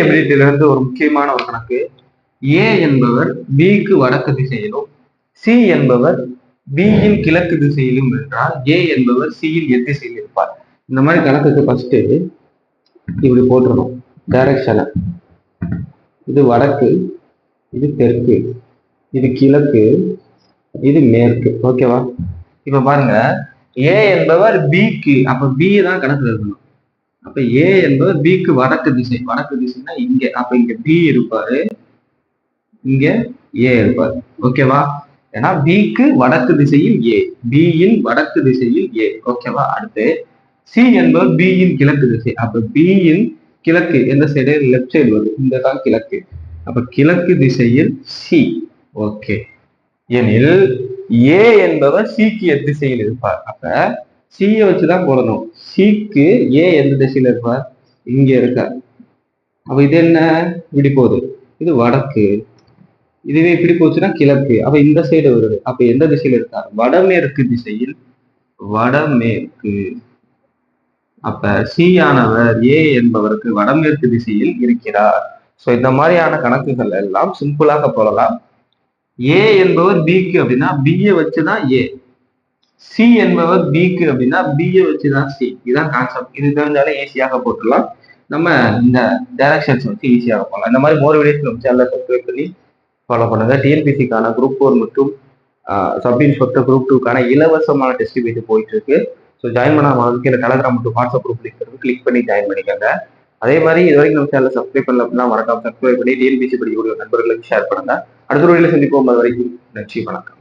எபிலிட்டில இருந்து ஒரு முக்கியமான ஒரு கணக்கு. ஏ என்பவர் பிக்கு வடக்கு திசையிலும் சி என்பவர் பியின் கிழக்கு திசையிலும் என்றால் ஏ என்பவர் சியில் எத்திசையில் இருப்பார். இந்த மாதிரி கணக்குக்கு ஃபர்ஸ்ட் இப்படி போட்டுருணும் டைரக்ஷனை. இது வடக்கு, இது தெற்கு, இது கிழக்கு, இது மேற்கு. ஓகேவா? இப்ப பாருங்க, ஏ என்பவர் பிக்கு, அப்ப பி தான் கணக்குல இருக்கணும். அப்ப ஏ என்பவர் பிக்கு வடக்கு திசை. வடக்கு திசைன்னா இங்க, அப்ப இங்க பி இருப்பாரு, இங்க ஏ இருப்பாரு. ஓகேவா? ஏன்னா பிக்கு வடக்கு திசையில் ஏ, பியின் வடக்கு திசையில் ஏ. ஓகேவா? அடுத்து சி என்பவர் பியின் கிழக்கு திசை. அப்ப பியின் கிழக்கு எந்த சைடு? லெப்ட் சைடு வருது, இந்த தான் கிழக்கு. அப்ப கிழக்கு திசையில் சி. ஓகே. எனில் ஏ என்பவர் சிக்கு எத்திசையில் இருப்பார். அப்ப சியை வச்சுதான் போடணும். சிக்கு ஏ எந்த திசையில இருப்பார்? இங்க இருக்கார். அப்ப இது என்ன? இப்படி போகுது, இது வடக்கு. இதுவே இப்படி போச்சுன்னா கிழக்கு. அப்ப இந்த சைடு வருது. அப்ப எந்த திசையில இருக்கார்? வடமேற்கு திசையில். வடமேற்கு. அப்ப சி ஆனவர் ஏ என்பவருக்கு வடமேற்கு திசையில் இருக்கிறார். சோ இந்த மாதிரியான கணக்குகள் எல்லாம் சிம்பிளாக போடலாம். ஏ என்பவர் பிக்கு அப்படின்னா பியை வச்சுதான் ஏ, சி என்பவர் பிக்கு அப்படின்னா பியை வச்சுதான் சி. இதுதான் கான்செப்ட். இது தெரிஞ்சாலே ஈஸியாக போட்டுடலாம். நம்ம இந்த டைரக்ஷன்ஸ் வச்சு ஈஸியாக போகலாம். இந்த மாதிரி மோர் வீடியோஸ் நம்ம சேனலை சப்ஸ்கிரைப் பண்ணி ஃபாலோ பண்ணுங்க. டிஎன்பிசிக்கான குரூப் 4 மற்றும் சப் இன்ஸ்பெக்டர் குரூப் 2க்கான இலவசமான டெஸ்ட் வீடியோ போயிட்டு இருக்கு. ஸோ ஜாயின் பண்ணாமல் கீழே டெலகிராம் மற்றும் வாட்ஸ்அப் குரூப் லிங்க் கிளிக் பண்ணி ஜாயின் பண்ணிக்கோங்க. அதே மாதிரி இது வரைக்கும் நம்ம சேனலை சப்ஸ்கிரைப் பண்ணல அப்படின்னா மறக்காம சப்ஸ்கிரைப் பண்ணி டிஎன்பிசி படிக்கக்கூடிய நண்பர்களுக்கு ஷேர் பண்ணுங்க. அடுத்த வீடியோல சந்திப்போம். அது வரைக்கும் நன்றி, வணக்கம்.